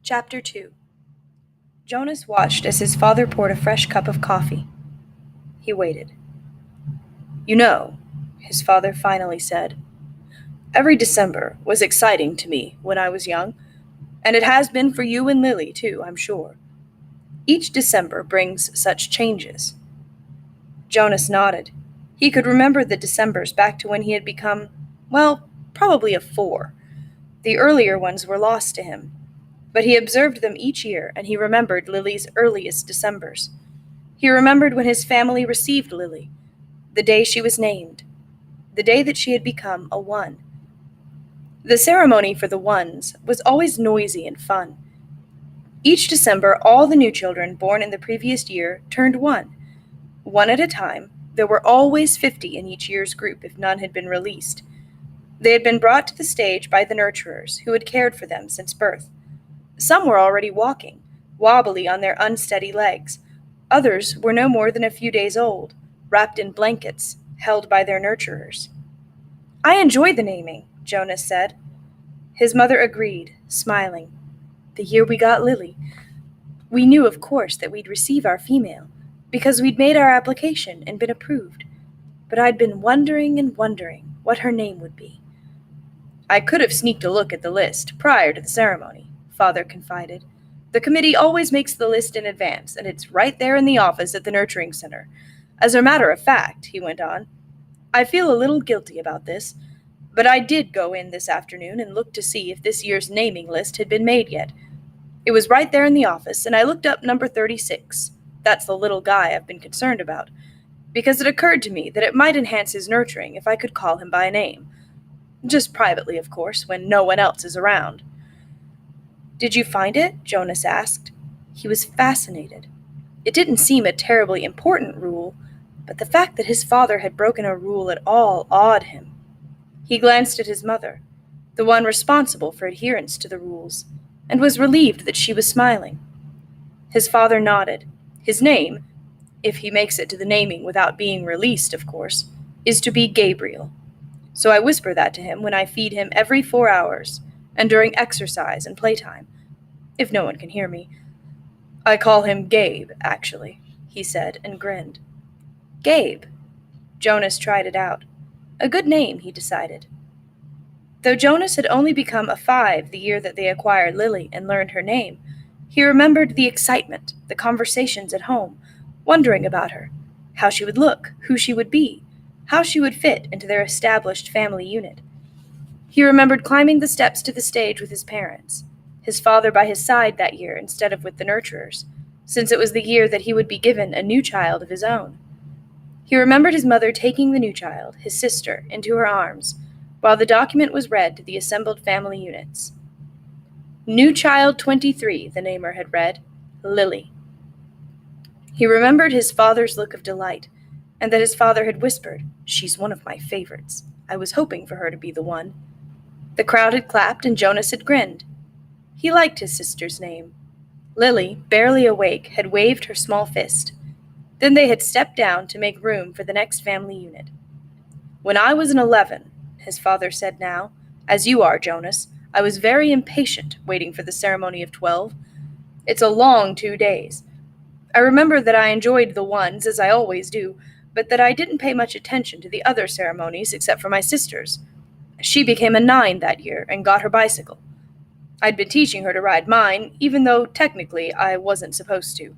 Chapter 2. Jonas watched as his father poured a fresh cup of coffee. He waited. "You know," his father finally said, "every December was exciting to me when I was young, and it has been for you and Lily, too, I'm sure. Each December brings such changes." Jonas nodded. He could remember the Decembers back to when he had become, well, probably a 4. The earlier ones were lost to him, but he observed them each year, and he remembered Lily's earliest Decembers. He remembered when his family received Lily, the day she was named, the day that she had become a 1. The ceremony for the 1s was always noisy and fun. Each December, all the new children born in the previous year turned 1. One at a time, there were always 50 in each year's group if none had been released. They had been brought to the stage by the nurturers, who had cared for them since birth. Some were already walking, wobbly on their unsteady legs. Others were no more than a few days old, wrapped in blankets, held by their nurturers. "I enjoy the naming," Jonas said. His mother agreed, smiling. "The year we got Lily, we knew, of course, that we'd receive our female, because we'd made our application and been approved. But I'd been wondering and wondering what her name would be." "I could have sneaked a look at the list prior to the ceremony," Father confided. "The committee always makes the list in advance, and it's right there in the office at the nurturing center. As a matter of fact," he went on, "I feel a little guilty about this, but I did go in this afternoon and look to see if this year's naming list had been made yet. It was right there in the office, and I looked up number 36. That's the little guy I've been concerned about, because it occurred to me that it might enhance his nurturing if I could call him by name. Just privately, of course, when no one else is around." "Did you find it?" Jonas asked. He was fascinated. It didn't seem a terribly important rule, but the fact that his father had broken a rule at all awed him. He glanced at his mother, the one responsible for adherence to the rules, and was relieved that she was smiling. His father nodded. "His name, if he makes it to the naming without being released, of course, is to be Gabriel. So I whisper that to him when I feed him every 4 hours, and during exercise and playtime, if no one can hear me. I call him Gabe, actually," he said, and grinned. Gabe. Jonas tried it out. A good name, he decided. Though Jonas had only become a 5 the year that they acquired Lily and learned her name, he remembered the excitement, the conversations at home, wondering about her, how she would look, who she would be, how she would fit into their established family unit. He remembered climbing the steps to the stage with his parents, his father by his side that year instead of with the nurturers, since it was the year that he would be given a new child of his own. He remembered his mother taking the new child, his sister, into her arms, while the document was read to the assembled family units. "New child 23, the namer had read, Lily." He remembered his father's look of delight, and that his father had whispered, "She's one of my favorites. I was hoping for her to be the one." The crowd had clapped, and Jonas had grinned. He liked his sister's name. Lily, barely awake, had waved her small fist. Then they had stepped down to make room for the next family unit. "When I was an 11, his father said now, as you are, Jonas, I was very impatient waiting for the ceremony of 12. It's a long 2 days. I remember that I enjoyed the 1s, as I always do, but that I didn't pay much attention to the other ceremonies except for my sister's. She became a 9 that year and got her bicycle. I'd been teaching her to ride mine, even though technically I wasn't supposed to."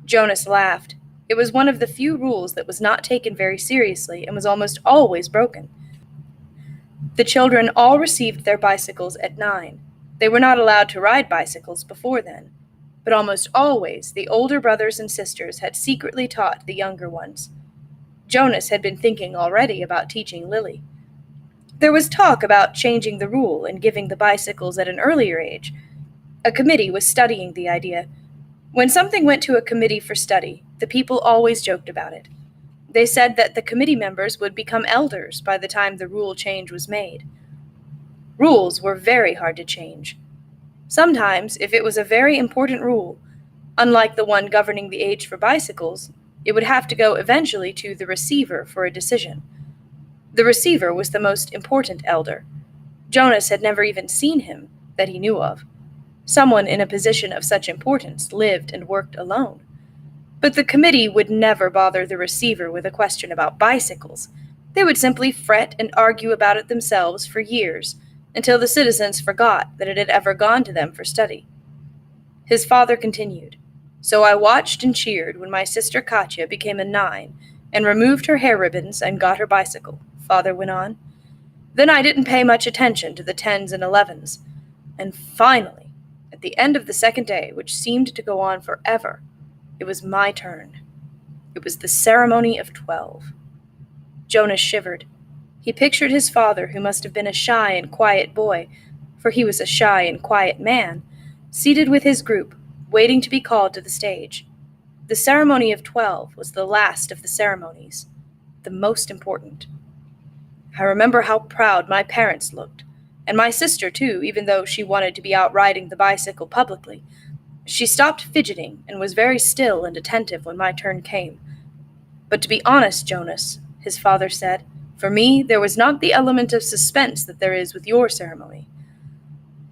Jonas laughed. It was one of the few rules that was not taken very seriously and was almost always broken. The children all received their bicycles at 9. They were not allowed to ride bicycles before then, but almost always the older brothers and sisters had secretly taught the younger ones. Jonas had been thinking already about teaching Lily. There was talk about changing the rule and giving the bicycles at an earlier age. A committee was studying the idea. When something went to a committee for study, the people always joked about it. They said that the committee members would become elders by the time the rule change was made. Rules were very hard to change. Sometimes, if it was a very important rule, unlike the one governing the age for bicycles, it would have to go eventually to the receiver for a decision. The receiver was the most important elder. Jonas had never even seen him, that he knew of. Someone in a position of such importance lived and worked alone. But the committee would never bother the receiver with a question about bicycles. They would simply fret and argue about it themselves for years, until the citizens forgot that it had ever gone to them for study. His father continued, "So I watched and cheered when my sister Katya became a 9 and removed her hair ribbons and got her bicycle," father went on. "Then I didn't pay much attention to the 10s and 11s. And finally, at the end of the second day, which seemed to go on forever, it was my turn. It was the ceremony of 12. Jonas shivered. He pictured his father, who must have been a shy and quiet boy, for he was a shy and quiet man, seated with his group, waiting to be called to the stage. The ceremony of 12 was the last of the ceremonies, the most important. I remember how proud my parents looked, and my sister too, even though she wanted to be out riding the bicycle publicly. She stopped fidgeting and was very still and attentive when my turn came. But to be honest, Jonas, his father said, for me there was not the element of suspense that there is with your ceremony,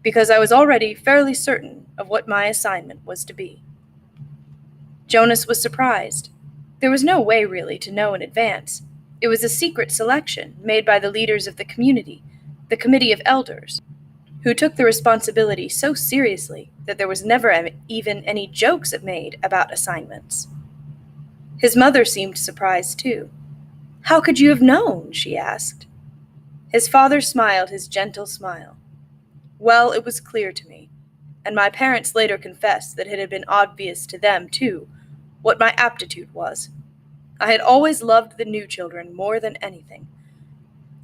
because I was already fairly certain of what my assignment was to be. Jonas was surprised. There was no way really to know in advance. It was a secret selection made by the leaders of the community, the committee of elders, who took the responsibility so seriously that there was never even any jokes made about assignments. His mother seemed surprised too. "How could you have known?" she asked. His father smiled his gentle smile. "Well, it was clear to me, and my parents later confessed that it had been obvious to them too, what my aptitude was. I had always loved the new children more than anything.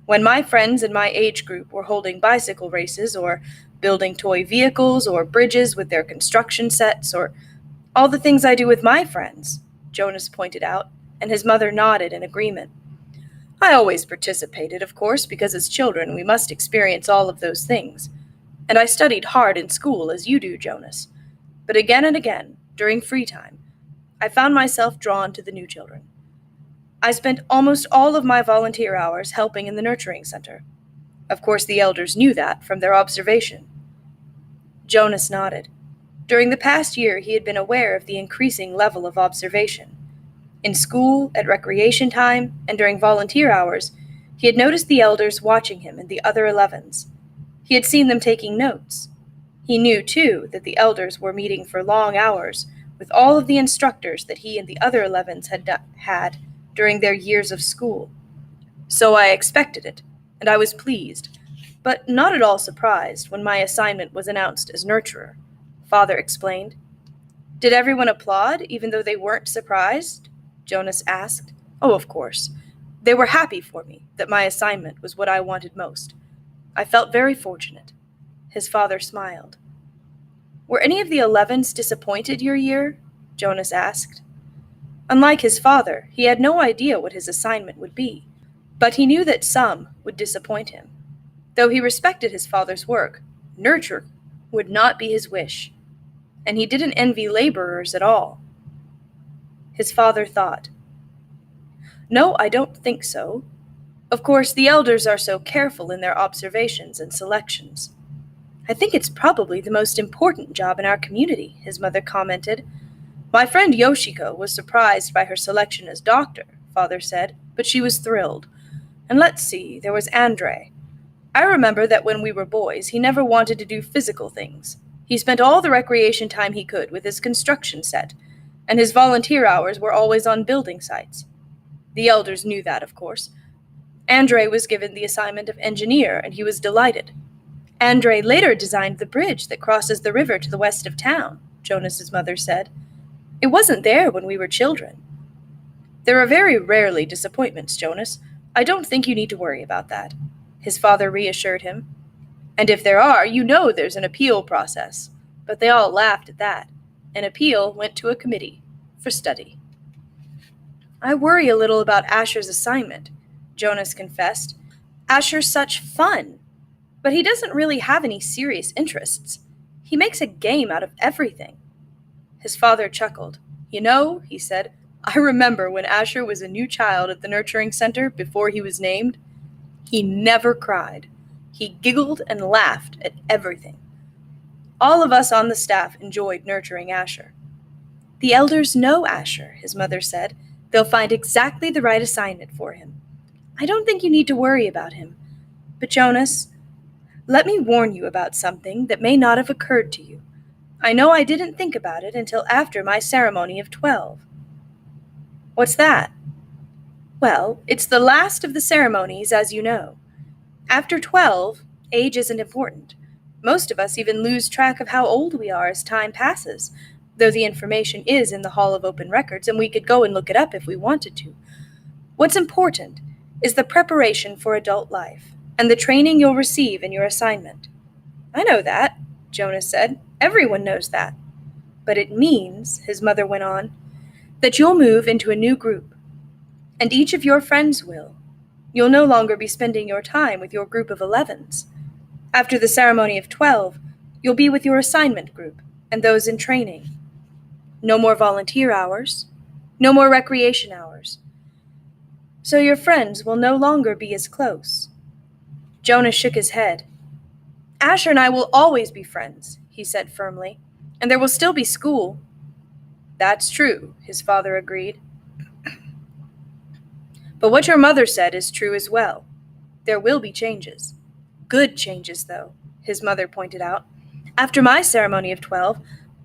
When my friends in my age group were holding bicycle races or building toy vehicles or bridges with their construction sets or all the things I do with my friends," Jonas pointed out, and his mother nodded in agreement. "I always participated, of course, because as children we must experience all of those things. And I studied hard in school, as you do, Jonas. But again and again, during free time, I found myself drawn to the new children. I spent almost all of my volunteer hours helping in the nurturing center. Of course, the elders knew that from their observation." Jonas nodded. During the past year, he had been aware of the increasing level of observation. In school, at recreation time, and during volunteer hours, he had noticed the elders watching him and the other 11s. He had seen them taking notes. He knew, too, that the elders were meeting for long hours with all of the instructors that he and the other 11s had during their years of school. So I expected it, and I was pleased, but not at all surprised when my assignment was announced as nurturer, Father explained. "Did everyone applaud, even though they weren't surprised?" Jonas asked. "Oh, of course. They were happy for me, that my assignment was what I wanted most. I felt very fortunate." His father smiled. "Were any of the 11s disappointed your year?" Jonas asked. Unlike his father, he had no idea what his assignment would be, but he knew that some would disappoint him. Though he respected his father's work, nurture would not be his wish, and he didn't envy laborers at all. His father thought. "No, I don't think so. Of course, the elders are so careful in their observations and selections. I think it's probably the most important job in our community," his mother commented. "My friend Yoshiko was surprised by her selection as doctor," Father said, "but she was thrilled. And let's see, there was Andre. I remember that when we were boys, he never wanted to do physical things. He spent all the recreation time he could with his construction set, and his volunteer hours were always on building sites. The elders knew that, of course. Andre was given the assignment of engineer, and he was delighted. Andre later designed the bridge that crosses the river to the west of town," Jonas's mother said. "It wasn't there when we were children. There are very rarely disappointments, Jonas. I don't think you need to worry about that," his father reassured him. "And if there are, you know there's an appeal process." But they all laughed at that. An appeal went to a committee for study. "I worry a little about Asher's assignment," Jonas confessed. "Asher's such fun, but he doesn't really have any serious interests. He makes a game out of everything." His father chuckled. "You know," he said, "I remember when Asher was a new child at the nurturing center before he was named. He never cried. He giggled and laughed at everything. All of us on the staff enjoyed nurturing Asher. The elders know Asher, his mother said. They'll find exactly the right assignment for him. I don't think you need to worry about him. But Jonas, let me warn you about something that may not have occurred to you. I know I didn't think about it until after my ceremony of 12. What's that? Well, it's the last of the ceremonies, as you know. After 12, age isn't important. Most of us even lose track of how old we are as time passes, though the information is in the Hall of Open Records and we could go and look it up if we wanted to. What's important is the preparation for adult life and the training you'll receive in your assignment. I know that, Jonas said. Everyone knows that. But it means, his mother went on, that you'll move into a new group, and each of your friends will. You'll no longer be spending your time with your group of 11s. After the ceremony of 12, you'll be with your assignment group and those in training. No more volunteer hours, no more recreation hours. So your friends will no longer be as close. Jonas shook his head. Asher and I will always be friends, he said firmly, and there will still be school. That's true, his father agreed. But what your mother said is true as well. There will be changes. Good changes, though, his mother pointed out. After my ceremony of 12,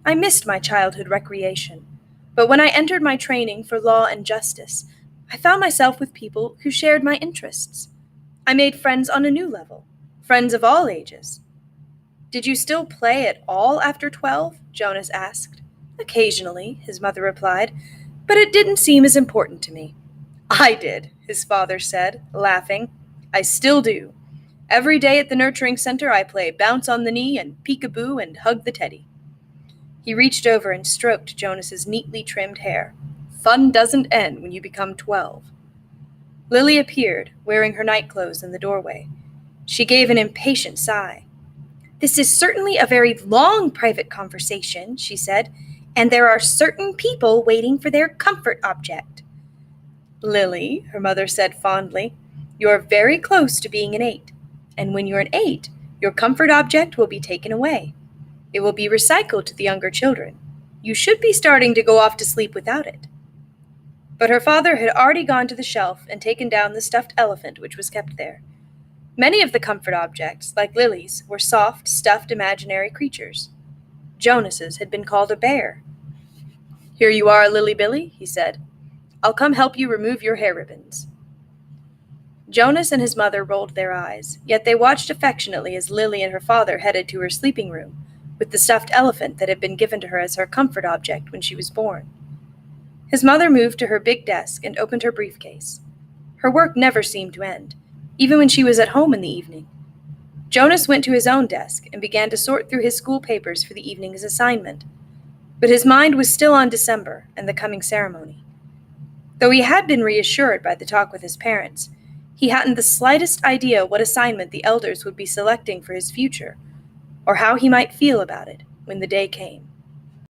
I missed my childhood recreation. But when I entered my training for law and justice, I found myself with people who shared my interests. I made friends on a new level, friends of all ages. Did you still play at all after 12? Jonas asked. Occasionally, his mother replied, but it didn't seem as important to me. I did, his father said, laughing. I still do. Every day at the nurturing center, I play bounce on the knee and peekaboo and hug the teddy. He reached over and stroked Jonas's neatly trimmed hair. Fun doesn't end when you become 12. Lily appeared, wearing her nightclothes in the doorway. She gave an impatient sigh. This is certainly a very long private conversation, she said, and there are certain people waiting for their comfort object. Lily, her mother said fondly, you're very close to being an 8, and when you're an 8, your comfort object will be taken away. It will be recycled to the younger children. You should be starting to go off to sleep without it. But her father had already gone to the shelf and taken down the stuffed elephant which was kept there. Many of the comfort objects, like Lily's, were soft, stuffed imaginary creatures. Jonas's had been called a bear. Here you are, Lily Billy, he said. I'll come help you remove your hair ribbons. Jonas and his mother rolled their eyes, yet they watched affectionately as Lily and her father headed to her sleeping room, with the stuffed elephant that had been given to her as her comfort object when she was born. His mother moved to her big desk and opened her briefcase. Her work never seemed to end, even when she was at home in the evening. Jonas went to his own desk and began to sort through his school papers for the evening's assignment. But his mind was still on December and the coming ceremony. Though he had been reassured by the talk with his parents, he hadn't the slightest idea what assignment the elders would be selecting for his future, or how he might feel about it when the day came.